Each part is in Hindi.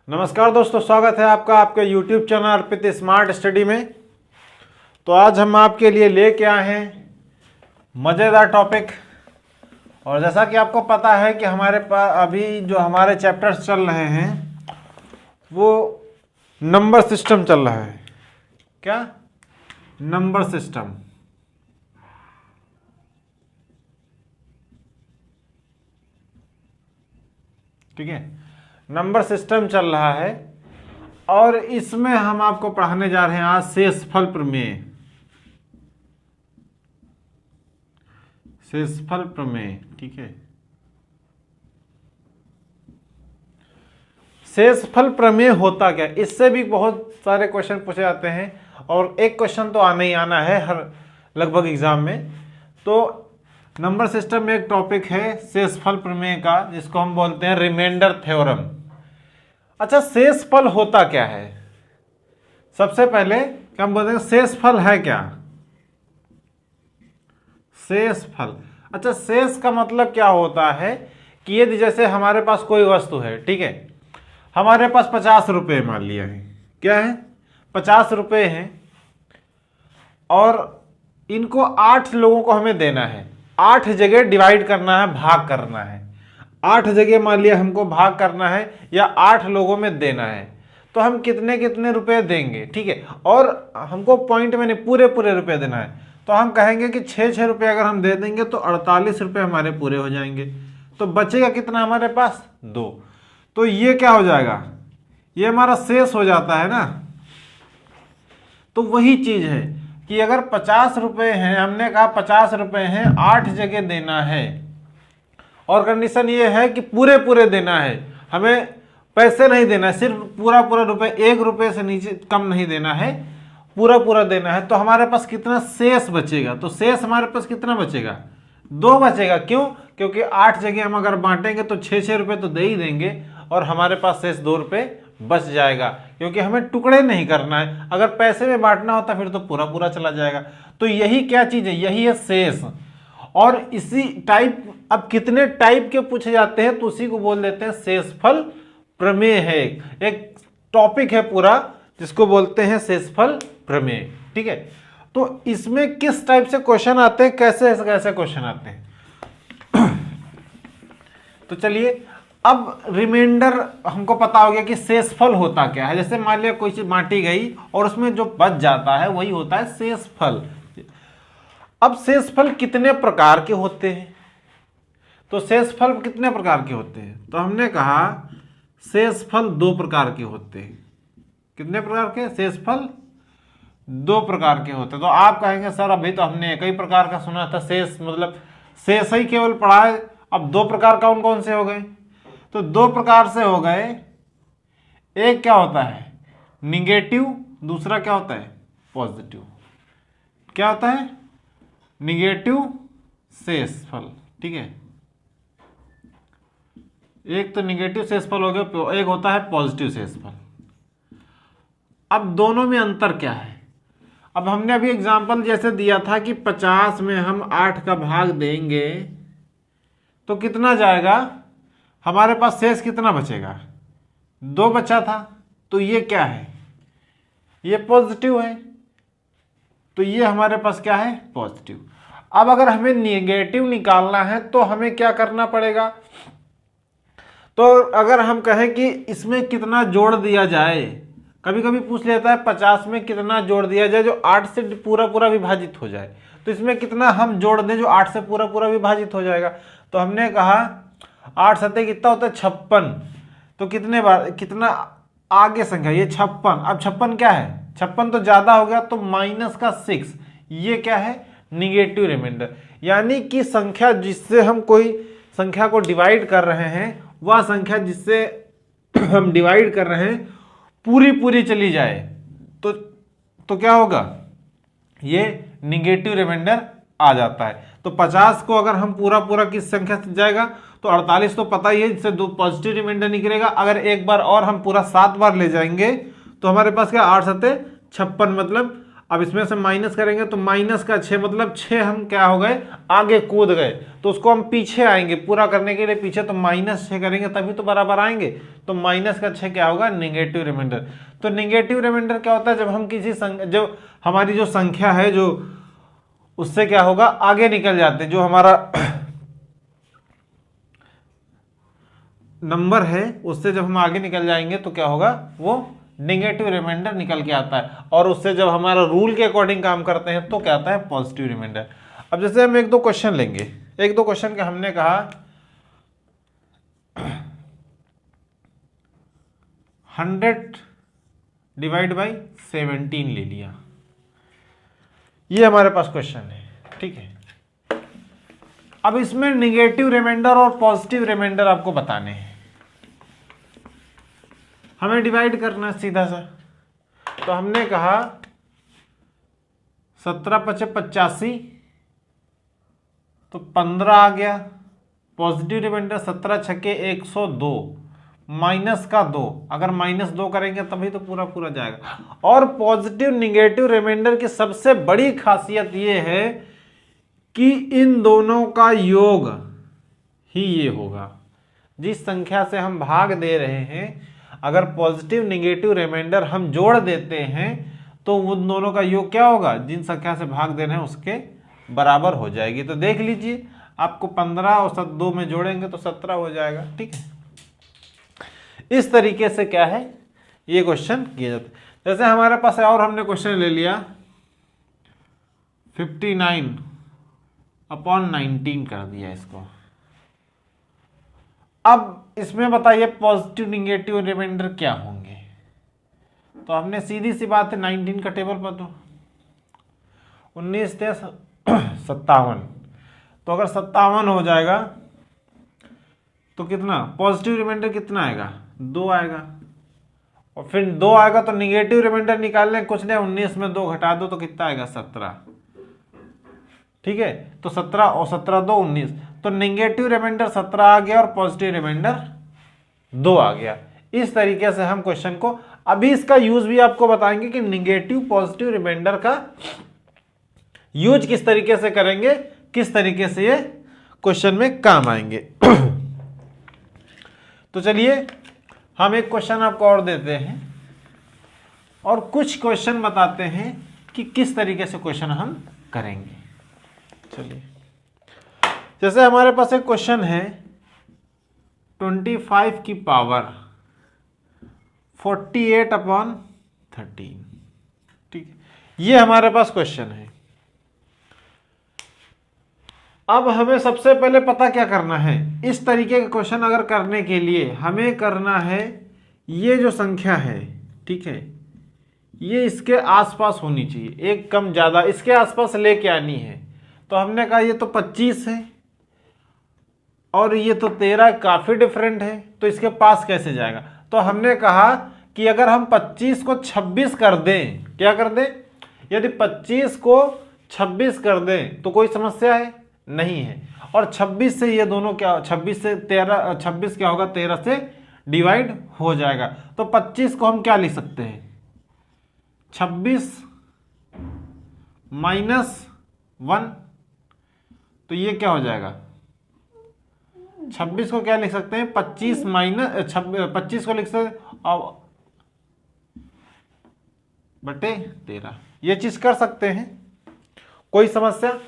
नमस्कार दोस्तों, स्वागत है आपका आपके YouTube चैनल अर्पित स्मार्ट स्टडी में। तो आज हम आपके लिए लेके आए हैं मज़ेदार टॉपिक। और जैसा कि आपको पता है कि हमारे पास अभी जो हमारे चैप्टर्स चल रहे हैं वो नंबर सिस्टम चल रहा है। क्या? Number system. ठीक है, नंबर सिस्टम चल रहा है और इसमें हम आपको पढ़ाने जा रहे हैं आज शेषफल प्रमेय। शेषफल प्रमेय, ठीक है। शेषफल प्रमेय होता क्या? इससे भी बहुत सारे क्वेश्चन पूछे जाते हैं और एक क्वेश्चन तो आना ही आना है हर लगभग एग्जाम में। तो नंबर सिस्टम में एक टॉपिक है शेषफल प्रमेय का, जिसको हम बोलते हैं रिमाइंडर थ्योरम। अच्छा, शेषफल होता क्या है? सबसे पहले क्या हम बोलते हैं, शेषफल है क्या? शेषफल, अच्छा, शेष का मतलब क्या होता है कि यदि जैसे हमारे पास कोई वस्तु है, ठीक है, हमारे पास 50 रुपये मान लिया है। क्या है? 50 रुपये हैं और इनको 8 लोगों को हमें देना है। 8 जगह डिवाइड करना है, भाग करना है। 8 जगह मान लिया हमको भाग करना है या 8 लोगों में देना है। तो हम कितने कितने रुपए देंगे, ठीक है, और हमको पॉइंट में नहीं पूरे पूरे रुपए देना है। तो हम कहेंगे कि 6 रुपये अगर हम दे देंगे तो 48 रुपये हमारे पूरे हो जाएंगे। तो बचेगा कितना हमारे पास? 2। तो ये क्या हो जाएगा? ये हमारा शेष हो जाता है ना। तो वही चीज है कि अगर 50 रुपये हैं, हमने कहा 50 रुपये हैं, 8 जगह देना है और कंडीशन ये है कि पूरे पूरे देना है, हमें पैसे नहीं देना है, सिर्फ पूरा पूरा रुपए, 1 रुपये से नीचे कम नहीं देना है, पूरा पूरा देना है। तो हमारे पास कितना शेष बचेगा? तो शेष हमारे पास कितना बचेगा? 2 बचेगा। क्यों? क्योंकि 8 जगह हम अगर बांटेंगे तो 6 रुपये तो दे ही देंगे और हमारे पास शेष 2 रुपये बच जाएगा, क्योंकि हमें टुकड़े नहीं करना है। अगर पैसे में बांटना होता फिर तो पूरा पूरा चला जाएगा। तो यही क्या चीज है? यही है शेष। और इसी टाइप, अब कितने टाइप के पूछे जाते हैं तो उसी को बोल देते हैं शेषफल प्रमेय है। एक टॉपिक है पूरा जिसको बोलते हैं शेषफल प्रमेय, ठीक है। तो इसमें किस टाइप से क्वेश्चन आते हैं, कैसे कैसे क्वेश्चन आते हैं तो चलिए, अब रिमाइंडर हमको पता हो गया कि शेषफल होता क्या है। जैसे मान लिया कोई चीज बांटी गई और उसमें जो बच जाता है वही होता है शेषफल। अब शेषफल कितने प्रकार के होते हैं? तो शेषफल कितने प्रकार के होते हैं? तो हमने कहा शेषफल 2 प्रकार के होते हैं। कितने प्रकार के? शेषफल 2 प्रकार के होते हैं। तो आप कहेंगे सर अभी तो हमने एक ही प्रकार का सुना था, शेष मतलब शेष ही केवल पढ़ा है, अब 2 प्रकार कौन कौन से हो गए? तो 2 प्रकार से हो गए। एक क्या होता है? निगेटिव। दूसरा क्या होता है? पॉजिटिव। क्या होता है? निगेटिव शेषफल, ठीक है। एक तो निगेटिव शेषफल हो गया, एक होता है पॉजिटिव शेषफल। अब दोनों में अंतर क्या है? अब हमने अभी एग्जांपल जैसे दिया था कि 50 में हम 8 का भाग देंगे तो कितना जाएगा? हमारे पास शेष कितना बचेगा? 2 बचा था। तो ये क्या है? ये पॉजिटिव है। तो ये हमारे पास क्या है? पॉजिटिव। अब अगर हमें निगेटिव निकालना है तो हमें क्या करना पड़ेगा? तो अगर हम कहें कि इसमें कितना जोड़ दिया जाए, कभी कभी पूछ लेता है 50 में कितना जोड़ दिया जाए जो 8 से पूरा पूरा विभाजित हो जाए, तो इसमें कितना हम जोड़ दें जो 8 से पूरा पूरा विभाजित हो जाएगा। तो हमने कहा 8 सत्ते कितना होता है? 56। तो कितने बार, कितना आगे संख्या? ये 56। अब 56 क्या है? 56 तो ज्यादा हो गया, तो माइनस का 6। ये क्या है? Negative remainder. यानी कि संख्या जिससे हम कोई संख्या को डिवाइड कर रहे हैं, वह संख्या जिससे हम डिवाइड कर रहे हैं पूरी पूरी चली जाए तो क्या होगा? ये निगेटिव रिमाइंडर आ जाता है। तो 50 को अगर हम पूरा पूरा किस संख्या से जाएगा तो 48 तो पता ही है, जिससे 2 पॉजिटिव रिमाइंडर निकलेगा। अगर एक बार और हम पूरा 7 बार ले जाएंगे तो हमारे पास क्या? 8 सत्ते 56, मतलब अब इसमें से माइनस करेंगे तो माइनस का 6, मतलब 6 हम क्या हो गए, आगे कूद गए, तो उसको हम पीछे आएंगे पूरा करने के लिए पीछे, तो -6 करेंगे तभी तो बराबर आएंगे। तो माइनस का 6 क्या होगा, नेगेटिव रिमाइंडर। तो नेगेटिव रिमाइंडर क्या होता है, जब हम किसी जब हमारी जो संख्या है जो उससे क्या होगा, आगे निकल जाते हैं, जो हमारा नंबर है उससे जब हम आगे निकल जाएंगे तो क्या होगा, वो नेगेटिव रिमाइंडर निकल के आता है। और उससे जब हमारा रूल के अकॉर्डिंग काम करते हैं तो क्या आता है, पॉजिटिव रिमाइंडर। अब जैसे हम एक दो क्वेश्चन लेंगे, एक दो क्वेश्चन के हमने कहा 100 डिवाइड बाई 17 ले लिया, ये हमारे पास क्वेश्चन है, ठीक है। अब इसमें नेगेटिव रिमाइंडर और पॉजिटिव रिमाइंडर आपको बताने हैं, हमें डिवाइड करना है सीधा सा। तो हमने कहा 17 × 5 = 85, तो 15 आ गया। पॉजिटिव रिमाइंडर 17 × 6 = 102, माइनस का 2, अगर -2 करेंगे तभी तो पूरा पूरा जाएगा। और पॉजिटिव निगेटिव रिमाइंडर की सबसे बड़ी खासियत ये है कि इन दोनों का योग ही ये होगा। जिस संख्या से हम भाग दे रहे हैं, अगर पॉजिटिव निगेटिव रिमाइंडर हम जोड़ देते हैं तो उन दोनों का योग क्या होगा, जिन संख्या से भाग दे रहे हैं उसके बराबर हो जाएगी। तो देख लीजिए, आपको 15 और 2 में जोड़ेंगे तो 17 हो जाएगा, ठीक है। इस तरीके से क्या है, ये क्वेश्चन किया जाता है। जैसे हमारे पास है और हमने क्वेश्चन ले लिया 59/19 कर दिया इसको। अब इसमें बताइए पॉजिटिव निगेटिव रिमाइंडर क्या होंगे। तो हमने सीधी सी बात है 19 का टेबल पर, तो 19 × 57, तो अगर 57 हो जाएगा तो कितना पॉजिटिव रिमाइंडर कितना आएगा, 2 आएगा। और फिर 2 आएगा तो निगेटिव रिमाइंडर निकालने कुछ नहीं, 19 में 2 घटा दो तो कितना आएगा, 17, ठीक है। तो 17 और 17 2 19, तो नेगेटिव रिमाइंडर 17 आ गया और पॉजिटिव रिमाइंडर 2 आ गया। इस तरीके से हम क्वेश्चन को, अभी इसका यूज भी आपको बताएंगे कि नेगेटिव पॉजिटिव रिमाइंडर का यूज किस तरीके से करेंगे, किस तरीके से ये क्वेश्चन में काम आएंगे। तो चलिए हम एक क्वेश्चन आपको और देते हैं और कुछ क्वेश्चन बताते हैं कि किस तरीके से क्वेश्चन हम करेंगे। चलिए, जैसे हमारे पास एक क्वेश्चन है 25 की पावर 48/13, ठीक है, ये हमारे पास क्वेश्चन है। अब हमें सबसे पहले पता क्या करना है, इस तरीके का क्वेश्चन अगर करने के लिए हमें करना है, ये जो संख्या है, ठीक है, ये इसके आसपास होनी चाहिए, एक कम ज्यादा इसके आसपास लेके आनी है। तो हमने कहा ये तो 25 है और ये तो 13, काफी डिफरेंट है, तो इसके पास कैसे जाएगा। तो हमने कहा कि अगर हम 25 को 26 कर दें, क्या कर दें, यदि 25 को 26 कर दें तो कोई समस्या है, नहीं है। और 26 से ये दोनों क्या, 26 से 13, 26 क्या होगा, 13 से डिवाइड हो जाएगा। तो 25 को हम क्या लिख सकते हैं, 26 - 1, तो ये क्या हो जाएगा, 26 को क्या लिख सकते हैं, 25 को लिख सकते हैं बटे 13, ये चीज कर सकते हैं, कोई समस्या।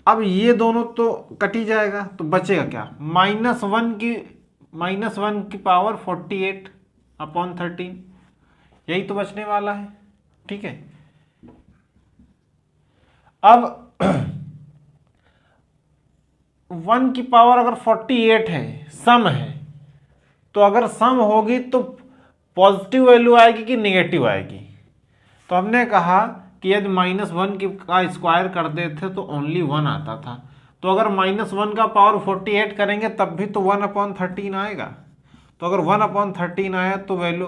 अब ये दोनों तो कट ही जाएगा, तो बचेगा क्या, -1 की पावर 48/13, यही तो बचने वाला है, ठीक है। अब 1 की पावर अगर 48 है, सम है, तो अगर सम होगी तो पॉजिटिव वैल्यू आएगी कि नेगेटिव आएगी। तो हमने कहा कि यदि -1 का स्क्वायर कर देते तो ओनली 1 आता था, तो अगर -1 का पावर 48 करेंगे तब भी तो 1/13 आएगा। तो अगर 1/13 आया तो वैल्यू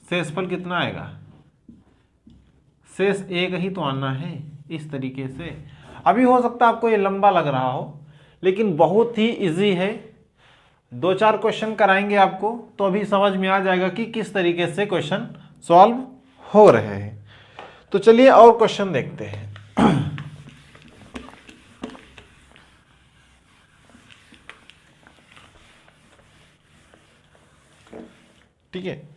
शेषफल कितना आएगा, शेष 1 ही तो आना है। इस तरीके से अभी हो सकता है आपको ये लंबा लग रहा हो, लेकिन बहुत ही इजी है, 2-4 क्वेश्चन कराएंगे आपको तो अभी समझ में आ जाएगा कि किस तरीके से क्वेश्चन सॉल्व हो रहे हैं। तो तो चलिए और क्वेश्चन देखते हैं। ठीक है,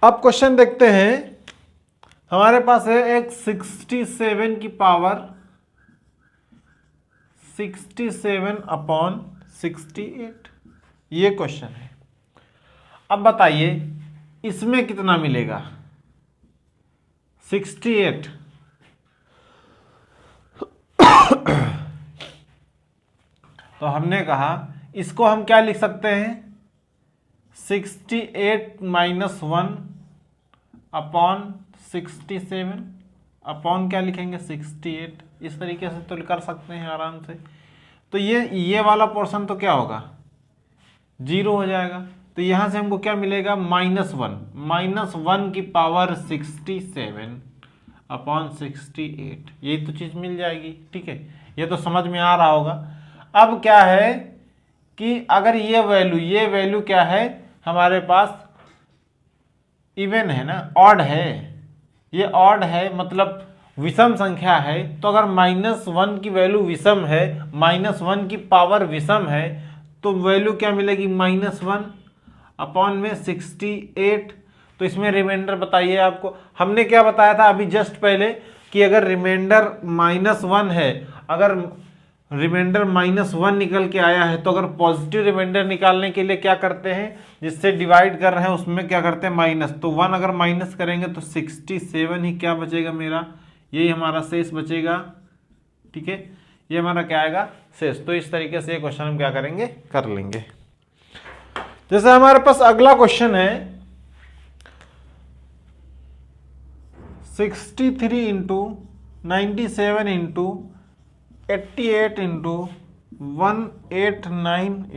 अब क्वेश्चन देखते हैं। हमारे पास है एक 67 की पावर 67/68, ये क्वेश्चन है। अब बताइए इसमें कितना मिलेगा 68। तो हमने कहा इसको हम क्या लिख सकते हैं 68 - 1/67 अपॉन क्या लिखेंगे 68। इस तरीके से तो कर सकते हैं आराम से। तो ये वाला पोर्शन तो क्या होगा 0 हो जाएगा। तो यहां से हमको क्या मिलेगा -1 की पावर 67/68, यही तो चीज मिल जाएगी। ठीक है, ये तो समझ में आ रहा होगा। अब क्या है कि अगर ये वैल्यू क्या है हमारे पास इवन है ना, ऑड है, ये ऑड है मतलब विषम संख्या है। तो अगर -1 की वैल्यू विषम है, -1 की पावर विषम है, तो वैल्यू क्या मिलेगी -1/68। तो इसमें रिमाइंडर बताइए आपको। हमने क्या बताया था अभी जस्ट पहले कि अगर रिमाइंडर -1 है, अगर रिमाइंडर -1 निकल के आया है, तो अगर पॉजिटिव रिमाइंडर निकालने के लिए क्या करते हैं, जिससे डिवाइड कर रहे हैं उसमें क्या करते हैं माइनस। तो 1 अगर माइनस करेंगे तो 67 ही क्या बचेगा मेरा, यही हमारा शेष बचेगा। ठीक है, ये हमारा क्या आएगा शेष। तो इस तरीके से ये क्वेश्चन हम क्या करेंगे कर लेंगे। जैसे हमारे पास अगला क्वेश्चन है 63 × 97 × 88 × 189 ×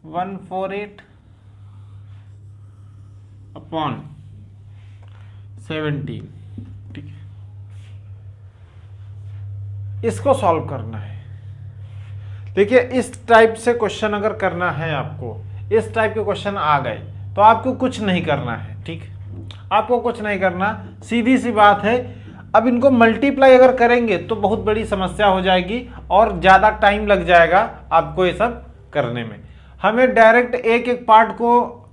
148 अपॉन 17। ठीक है, इसको सॉल्व करना है। देखिए इस टाइप से क्वेश्चन अगर करना है आपको, इस टाइप के क्वेश्चन आ गए तो आपको कुछ नहीं करना है। ठीक, आपको कुछ नहीं करना, सीधी सी बात है। अब इनको मल्टीप्लाई अगर करेंगे तो बहुत बड़ी समस्या हो जाएगी और ज़्यादा टाइम लग जाएगा आपको ये सब करने में। हमें डायरेक्ट एक एक पार्ट को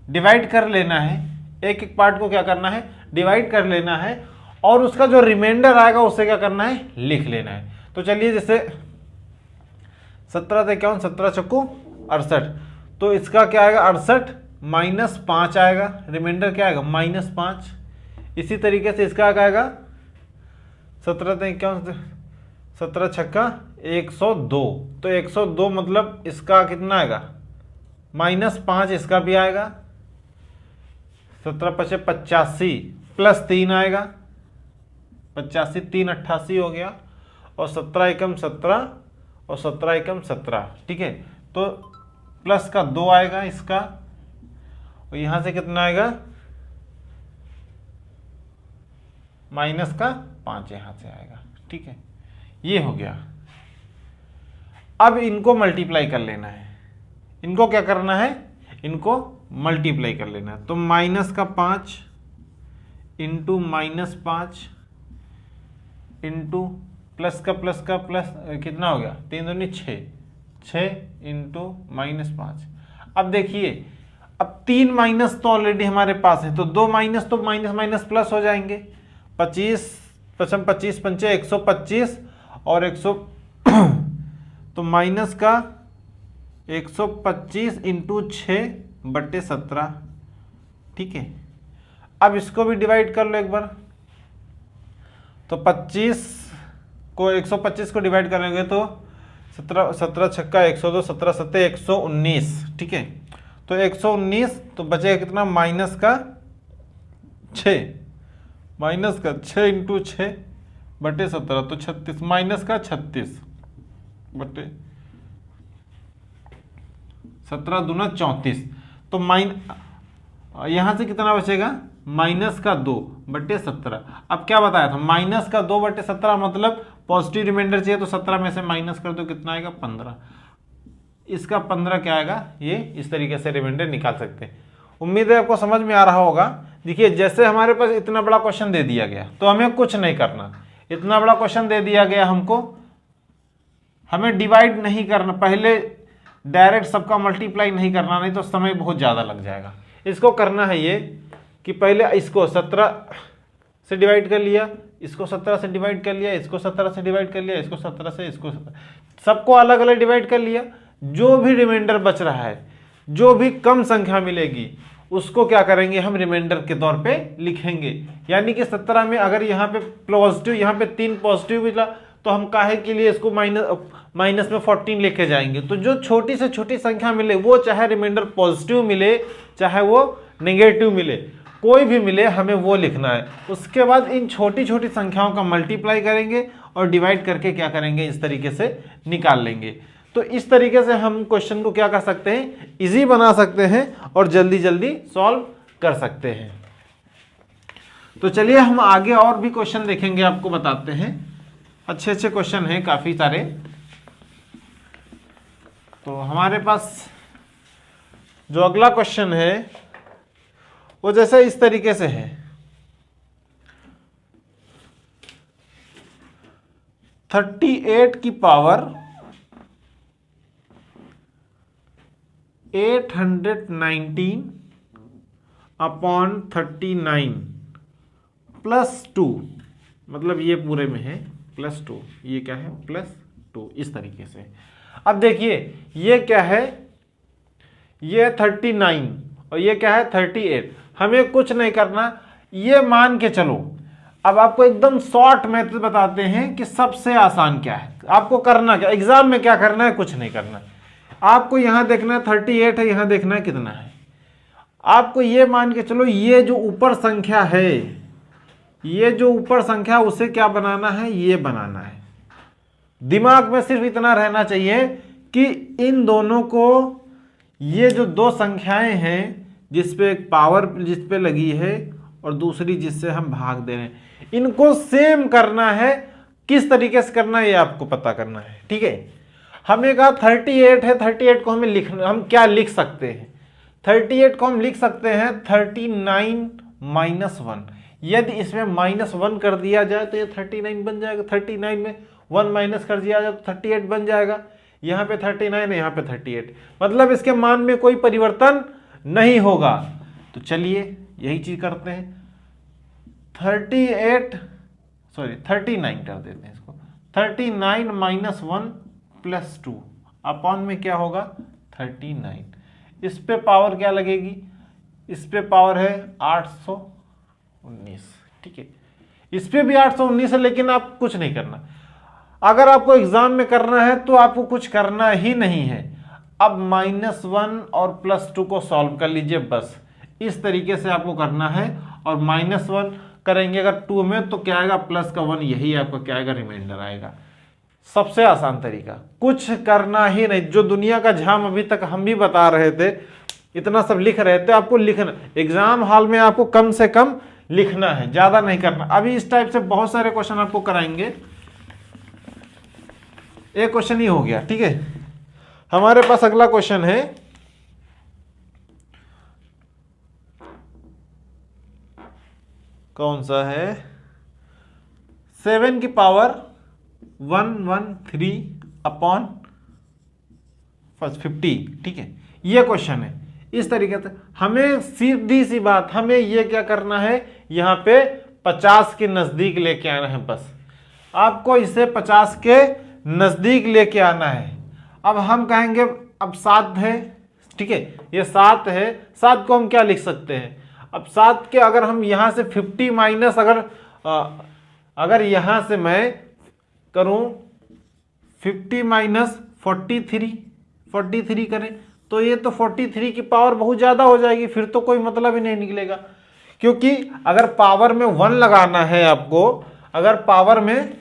डिवाइड कर लेना है, एक एक पार्ट को क्या करना है डिवाइड कर लेना है, और उसका जो रिमाइंडर आएगा उसे क्या करना है लिख लेना है। तो चलिए जैसे 17 × 51 17 चक्कू 68, तो इसका क्या आएगा 68 - 5 आएगा, रिमाइंडर क्या आएगा -5। इसी तरीके से इसका क्या आएगा 17 × 51 17 छक्का 102, तो 102 मतलब इसका कितना आएगा -5, इसका भी आएगा 17 × 5 = 85 +3 आएगा 85, 3 88 हो गया, और 17 एकम 17 और 17 एकम 17। ठीक है, तो प्लस का 2 आएगा इसका, और यहां से कितना आएगा माइनस का 5 यहां से आएगा। ठीक है, ये हो गया। अब इनको मल्टीप्लाई कर लेना है, इनको क्या करना है इनको मल्टीप्लाई कर लेना है। तो -5 × -5 इंटू प्लस का प्लस कितना हो गया 3 दूनी 6 इंटू -5। अब देखिए अब 3 माइनस तो ऑलरेडी हमारे पास है, तो 2 माइनस तो माइनस माइनस प्लस हो जाएंगे। 25 × 25 = 125 और 100 तो माइनस का 125 इंटू 6/17। ठीक है, अब इसको भी डिवाइड कर लो एक बार। तो 25 को 125 को डिवाइड करेंगे तो 17 छक्का 102 17 7 119। ठीक है, तो 119 तो बचेगा कितना माइनस का 6 इंटू 6/17 तो 36 माइनस का 36/17 दूना 34। तो यहां से कितना बचेगा माइनस का 2/17। अब क्या बताया था माइनस का 2/17 मतलब पॉजिटिव रिमाइंडर चाहिए, तो 17 में से माइनस कर दो कितना आएगा 15। इसका 15 क्या आएगा, ये इस तरीके से रिमाइंडर निकाल सकते हैं। उम्मीद है आपको समझ में आ रहा होगा। देखिए जैसे हमारे पास इतना बड़ा क्वेश्चन दे दिया गया तो हमें कुछ नहीं करना, इतना बड़ा क्वेश्चन दे दिया गया हमको, हमें डिवाइड नहीं करना, पहले डायरेक्ट सबका मल्टीप्लाई नहीं करना, नहीं तो समय बहुत ज़्यादा लग जाएगा। इसको करना है ये कि पहले इसको 17 से डिवाइड कर लिया, इसको 17 से डिवाइड कर लिया, इसको 17 से डिवाइड कर लिया, इसको 17 से, इसको 17, सबको अलग अलग डिवाइड कर लिया। जो भी रिमाइंडर बच रहा है, जो भी कम संख्या मिलेगी उसको क्या करेंगे, हम रिमाइंडर के तौर पे लिखेंगे। यानी कि 17 में अगर यहाँ पे पॉजिटिव, यहाँ पे 3 पॉजिटिव मिला तो हम काहे के लिए इसको माइनस में 14 लेके जाएंगे। तो जो छोटी से छोटी संख्या मिले, वो चाहे रिमाइंडर पॉजिटिव मिले चाहे वो नेगेटिव मिले, कोई भी मिले, हमें वो लिखना है। उसके बाद इन छोटी छोटी संख्याओं का मल्टीप्लाई करेंगे और डिवाइड करके क्या करेंगे, इस तरीके से निकाल लेंगे। तो इस तरीके से हम क्वेश्चन को क्या कर सकते हैं, इजी बना सकते हैं और जल्दी जल्दी सॉल्व कर सकते हैं। तो चलिए हम आगे और भी क्वेश्चन देखेंगे, आपको बताते हैं। अच्छे अच्छे क्वेश्चन हैं काफी सारे। तो हमारे पास जो अगला क्वेश्चन है वो जैसे इस तरीके से है, 38 की पावर 819 अपॉन 39 प्लस 2, मतलब ये पूरे में है प्लस 2, ये क्या है प्लस 2, इस तरीके से। अब देखिए ये क्या है, ये 39 और ये क्या है 38। हमें कुछ नहीं करना, ये मान के चलो। अब आपको एकदम शॉर्ट मेथड बताते हैं कि सबसे आसान क्या है। आपको करना क्या, एग्जाम में क्या करना है, कुछ नहीं करना। आपको यहां देखना है 38 है, यहां देखना है कितना है। आपको ये मान के चलो, ये जो ऊपर संख्या है, ये जो ऊपर संख्या, उसे क्या बनाना है, ये बनाना है। दिमाग में सिर्फ इतना रहना चाहिए कि इन दोनों को, ये जो दो संख्याएं हैं जिसपे एक पावर जिस पे लगी है और दूसरी जिससे हम भाग दे रहे हैं, इनको सेम करना है। किस तरीके से करना है ये आपको पता करना है, ठीक है। हमें कहा 38 है, 38 को हमें लिखना, हम क्या लिख सकते हैं, 38 को हम लिख सकते हैं 39 माइनस 1। यदि इसमें -1 कर दिया जाए तो ये 39 बन जाएगा। 39 में 1 माइनस कर दिया जाए तो 38 बन जाएगा। यहाँ पे 39 है, यहाँ पे 38, मतलब इसके मान में कोई परिवर्तन नहीं होगा। तो चलिए यही चीज करते हैं, 39 कर देते हैं इसको, 39 माइनस 1 प्लस 2 अपॉन में क्या होगा 39। इस पे पावर क्या लगेगी, इस पे पावर है 819, ठीक है। इस पे भी 819 है, लेकिन आप कुछ नहीं करना। अगर आपको एग्जाम में करना है तो आपको कुछ करना ही नहीं है। अब -1 और +2 को सॉल्व कर लीजिए, बस इस तरीके से आपको करना है। और -1 करेंगे अगर 2 में तो क्या आएगा, प्लस का 1, यही आपका क्या आएगा, रिमाइंडर आएगा। सबसे आसान तरीका, कुछ करना ही नहीं। जो दुनिया का झाम अभी तक हम भी बता रहे थे, इतना सब लिख रहे थे, आपको लिखना। एग्जाम हॉल में आपको कम से कम लिखना है, ज्यादा नहीं करना। अभी इस टाइप से बहुत सारे क्वेश्चन आपको कराएंगे, एक क्वेश्चन ही हो गया, ठीक है। हमारे पास अगला क्वेश्चन है, कौन सा है, 7 की पावर 113 अपॉन 50, ठीक है। ये क्वेश्चन है इस तरीके से। हमें सीधी सी बात, हमें ये क्या करना है, यहां पे 50 के नजदीक लेके आना है। बस आपको इसे 50 के नजदीक लेके आना है। अब हम कहेंगे, अब 7 है, ठीक है, ये 7 है, 7 को हम क्या लिख सकते हैं। अब 7 के अगर हम यहां से 50 माइनस, अगर यहां से मैं करूं 50 माइनस 43 करें तो ये तो 43 की पावर बहुत ज्यादा हो जाएगी, फिर तो कोई मतलब ही नहीं निकलेगा। क्योंकि अगर पावर में 1 लगाना है आपको, अगर पावर में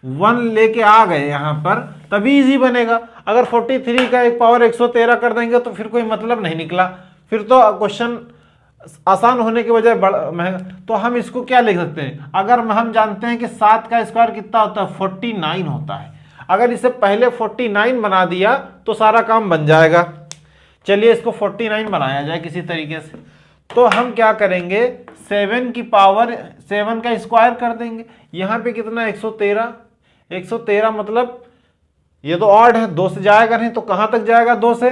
1 लेके आ गए यहां पर, तभी इजी बनेगा। अगर 43 का एक पावर 113 कर देंगे तो फिर कोई मतलब नहीं निकला, फिर तो क्वेश्चन आसान होने के बजाय महंगा। तो हम इसको क्या लिख सकते हैं, अगर हम जानते हैं कि 7 का स्क्वायर कितना होता है, 49 होता है। अगर इसे पहले 49 बना दिया तो सारा काम बन जाएगा। चलिए इसको 49 बनाया जाए किसी तरीके से। तो हम क्या करेंगे, 7 की पावर 7 का स्क्वायर कर देंगे। यहाँ पे कितना 113, 113 मतलब ये तो ऑड है, 2 से जाएगा नहीं तो कहाँ तक जाएगा 2 से,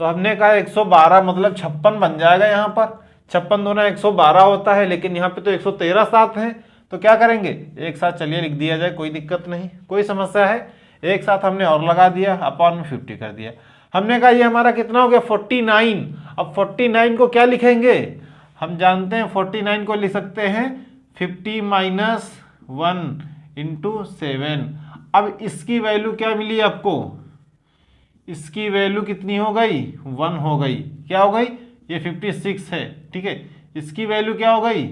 तो हमने कहा 112 मतलब 56 बन जाएगा। यहाँ पर 56 दूना 112 होता है, लेकिन यहाँ पे तो 113 साथ है, तो क्या करेंगे एक साथ चलिए लिख दिया जाए, कोई दिक्कत नहीं, कोई समस्या है। एक साथ हमने और लगा दिया, अपॉन में 50 कर दिया। हमने कहा ये हमारा कितना हो गया 49। अब 49 को क्या लिखेंगे, हम जानते हैं 49 को लिख सकते हैं 50 माइनस 1 इंटू 7। अब इसकी वैल्यू क्या मिली आपको, इसकी वैल्यू कितनी हो गई 1 हो गई। क्या हो गई, ये 56 है, ठीक है, इसकी वैल्यू क्या हो गई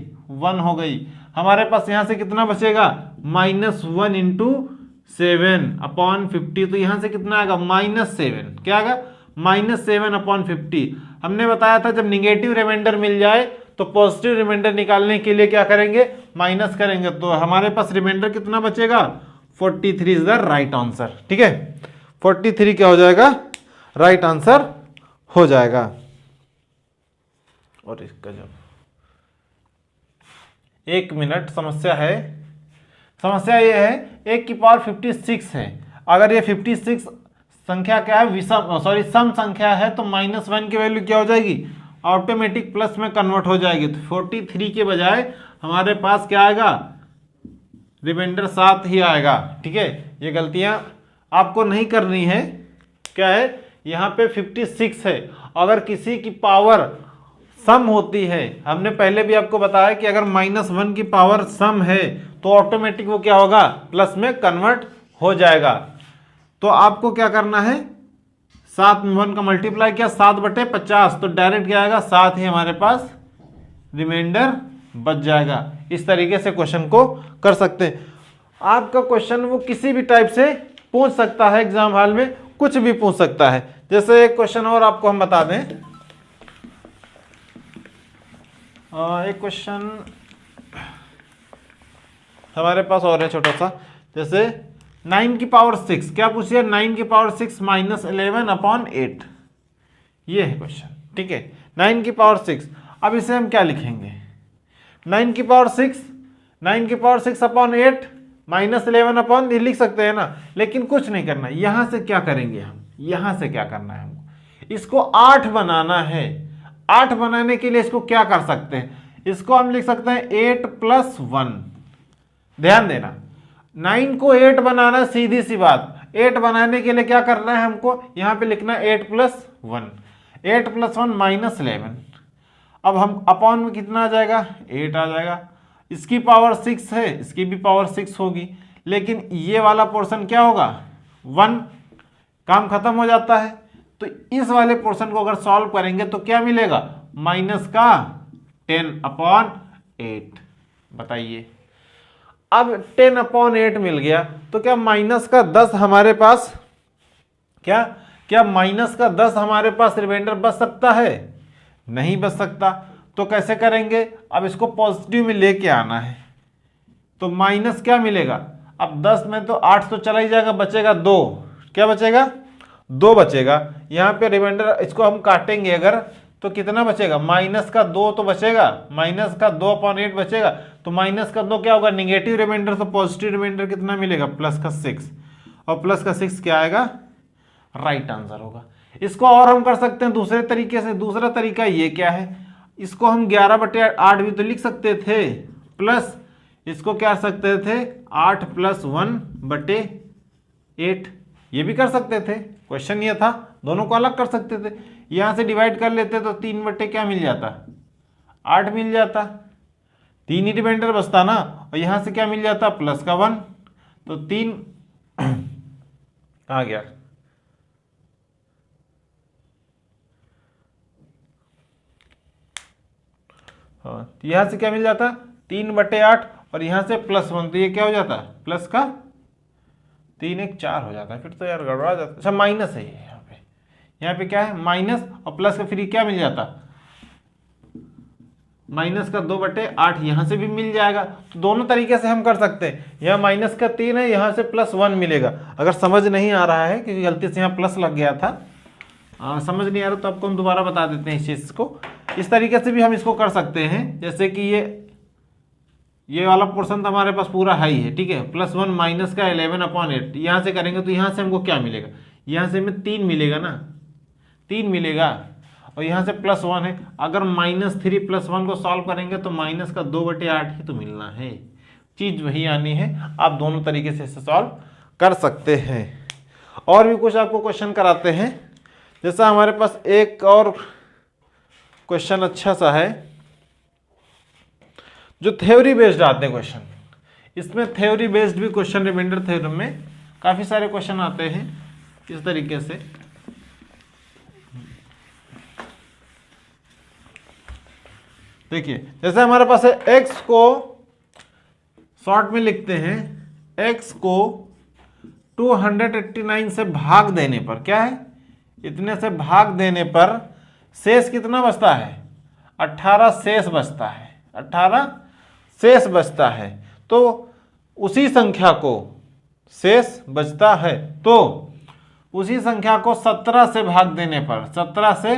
1 हो गई। हमारे पास यहां से कितना बचेगा -1 इंटू 7 अपॉन 50, तो यहां से कितना आएगा -7। क्या आएगा -7 अपॉन 50। हमने बताया था जब निगेटिव रिमाइंडर मिल जाए तो पॉजिटिव रिमाइंडर निकालने के लिए क्या करेंगे, माइनस करेंगे। तो हमारे पास रिमाइंडर कितना बचेगा 43 इज द राइट आंसर। ठीक है, 43 क्या हो जाएगा, राइट आंसर हो जाएगा। और इसका जब 1 मिनट, समस्या है, समस्या ये है 1 की पावर 56 है। अगर ये 56 संख्या क्या है, विषम सॉरी सम संख्या है, तो -1 की वैल्यू क्या हो जाएगी, ऑटोमेटिक प्लस में कन्वर्ट हो जाएगी। तो 43 के बजाय हमारे पास क्या आएगा, रिमाइंडर 7 ही आएगा। ठीक है, ये गलतियां आपको नहीं करनी है। क्या है, यहाँ पे 56 है, अगर किसी की पावर सम होती है, हमने पहले भी आपको बताया कि अगर -1 की पावर सम है तो ऑटोमेटिक वो क्या होगा, प्लस में कन्वर्ट हो जाएगा। तो आपको क्या करना है, 7 में 1 का मल्टीप्लाई किया 7/50, तो डायरेक्ट क्या आएगा 7 ही हमारे पास रिमाइंडर बच जाएगा। इस तरीके से क्वेश्चन को कर सकते हैं। आपका क्वेश्चन वो किसी भी टाइप से पूछ सकता है, एग्जाम हॉल में कुछ भी पूछ सकता है। जैसे एक क्वेश्चन और आपको हम बता दें, एक क्वेश्चन हमारे पास और है छोटा सा, जैसे 9 की पावर 6, क्या पूछिए 9 की पावर 6 -11 अपॉन 8, ये है क्वेश्चन। ठीक है, 9 की पावर 6, अब इसे हम क्या लिखेंगे, 9 की पावर 6, 9 की पावर 6 अपॉन 8 -11 अपॉन, ये लिख सकते हैं ना, लेकिन कुछ नहीं करना। यहां से क्या करेंगे हम, यहां से क्या करना है हमको, इसको 8 बनाना है। 8 बनाने के लिए इसको क्या कर सकते हैं, इसको हम लिख सकते हैं 8 + 1। ध्यान देना, 9 को 8 बनाना, सीधी सी बात। 8 बनाने के लिए क्या करना है हमको, यहां पे लिखना है 8 + 1, 8 + 1 -11। अब हम अपॉन में कितना आ जाएगा 8 आ जाएगा। इसकी पावर 6 है, इसकी भी पावर 6 होगी, लेकिन ये वाला पोर्शन क्या होगा 1, काम खत्म हो जाता है। तो इस वाले पोर्शन को अगर सॉल्व करेंगे तो क्या मिलेगा, -10/8। बताइए, अब 10/8 मिल गया, तो क्या -10 हमारे पास, क्या -10 हमारे पास रिमाइंडर बच सकता है, नहीं बच सकता। तो कैसे करेंगे, अब इसको पॉजिटिव में लेके आना है, तो माइनस क्या मिलेगा, अब 10 में तो 8 तो चला ही जाएगा, बचेगा 2, क्या बचेगा 2 बचेगा। यहाँ पे रिमाइंडर इसको हम काटेंगे अगर, तो कितना बचेगा, -2 तो बचेगा, -2/8 बचेगा। तो -2 क्या होगा, निगेटिव रिमाइंडर, तो पॉजिटिव रिमाइंडर कितना मिलेगा +6, और +6 क्या आएगा, राइट आंसर होगा। इसको और हम कर सकते हैं दूसरे तरीके से। दूसरा तरीका ये क्या है, इसको हम 11/8 भी तो लिख सकते थे, प्लस इसको क्या कर सकते थे 8 + 1/8, ये भी कर सकते थे। क्वेश्चन ये था, दोनों को अलग कर सकते थे। यहां से डिवाइड कर लेते तो 3 क्या मिल जाता, 8 मिल जाता, 3 ही रिमाइंडर बचता ना, और यहां से क्या मिल जाता +1, तो 3 आ गया। यहां से क्या मिल जाता 3/8, और यहां से +1, तो ये क्या हो जाता प्लस का 3 1 4 हो जाता है। फिर तो यार गड़बड़ा जाता। अच्छा माइनस है ये, यहाँ पे क्या है माइनस, और प्लस का फिर क्या मिल जाता -2/8, यहां से भी मिल जाएगा। तो दोनों तरीके से हम कर सकते हैं, यहाँ -3 है, यहाँ से +1 मिलेगा। अगर समझ नहीं आ रहा है क्योंकि गलती से यहाँ प्लस लग गया था, समझ नहीं आ रहा तो आपको हम दोबारा बता देते हैं इस चीज़ को। इस तरीके से भी हम इसको कर सकते हैं, जैसे कि ये वाला पोर्शन तो हमारे पास पूरा हाई है, ठीक है, +1 माइनस का 11/8 यहाँ से करेंगे तो यहाँ से हमको क्या मिलेगा, यहाँ से हमें 3 मिलेगा ना, 3 मिलेगा, और यहाँ से +1 है। अगर -3 +1 को सॉल्व करेंगे तो माइनस का 2/8 ही तो मिलना है, चीज़ वही आनी है। आप दोनों तरीके से इसे सॉल्व कर सकते हैं। और भी कुछ आपको क्वेश्चन कराते हैं, जैसा हमारे पास एक और क्वेश्चन अच्छा सा है जो थ्योरी बेस्ड आते हैं क्वेश्चन। इसमें थ्योरी बेस्ड भी क्वेश्चन रिमाइंडर थ्योरम में काफ़ी सारे क्वेश्चन आते हैं इस तरीके से। देखिए जैसे हमारे पास है x को शॉर्ट में लिखते हैं, x को 289 से भाग देने पर क्या है, इतने से भाग देने पर शेष कितना बचता है, 18 शेष बचता है, 18 शेष बचता है। तो उसी संख्या को शेष बचता है तो उसी संख्या को 17 से भाग देने पर, 17 से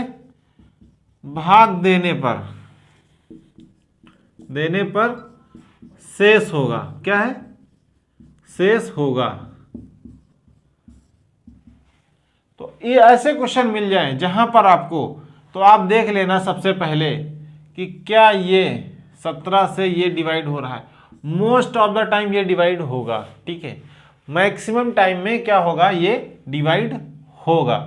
भाग देने पर शेष होगा, क्या है, शेष होगा। तो ये ऐसे क्वेश्चन मिल जाएं जहां पर आपको, तो आप देख लेना सबसे पहले कि क्या ये 17 से ये डिवाइड हो रहा है। मोस्ट ऑफ द टाइम ये डिवाइड होगा, ठीक है, मैक्सिमम टाइम में क्या होगा, ये डिवाइड होगा।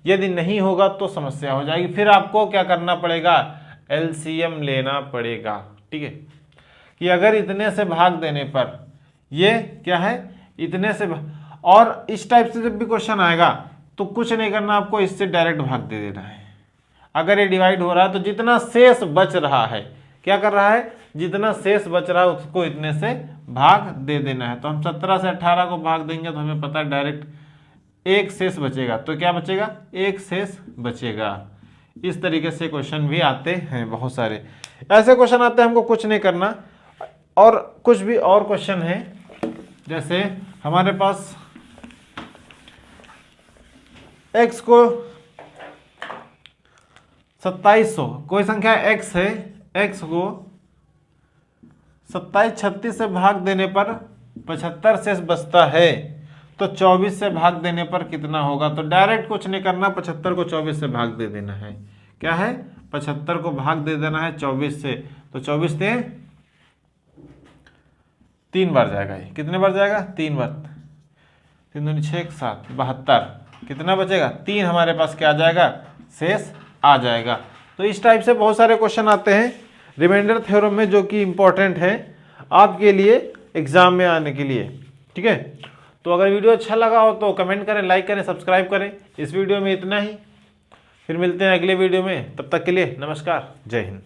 यदि नहीं होगा तो समस्या हो जाएगी, फिर आपको क्या करना पड़ेगा, एलसीएम लेना पड़ेगा, ठीक है, कि अगर इतने से भाग देने पर ये क्या है, इतने से और इस टाइप से जब भी क्वेश्चन आएगा तो कुछ नहीं करना, आपको इससे डायरेक्ट भाग दे देना है। अगर ये डिवाइड हो रहा है तो जितना शेष बच रहा है, क्या कर रहा है, जितना शेष बच रहा है उसको इतने से भाग दे देना है। तो हम 17 से 18 को भाग देंगे तो हमें पता है डायरेक्ट एक शेष बचेगा, तो क्या बचेगा, एक शेष बचेगा। इस तरीके से क्वेश्चन भी आते हैं, बहुत सारे ऐसे क्वेश्चन आते हैं, हमको कुछ नहीं करना। और कुछ भी और क्वेश्चन है, जैसे हमारे पास x को 2700, कोई संख्या x है, x को 27 36 से भाग देने पर 75 शेष बचता है, तो 24 से भाग देने पर कितना होगा। तो डायरेक्ट कुछ नहीं करना, 75 को 24 से भाग दे देना है, क्या है, 75 को भाग दे देना है 24 से, तो 24 से 3 बार जाएगा, ये कितने बार जाएगा, 3 बार, 3 दूनी 6 7 72, कितना बचेगा, 3 हमारे पास क्या आ जाएगा, शेष आ जाएगा। तो इस टाइप से बहुत सारे क्वेश्चन आते हैं रिमाइंडर थ्योरम में, जो कि इंपॉर्टेंट है आपके लिए एग्जाम में आने के लिए, ठीक है। तो अगर वीडियो अच्छा लगा हो तो कमेंट करें, लाइक करें, सब्सक्राइब करें। इस वीडियो में इतना ही, फिर मिलते हैं अगले वीडियो में, तब तक के लिए नमस्कार, जय हिंद।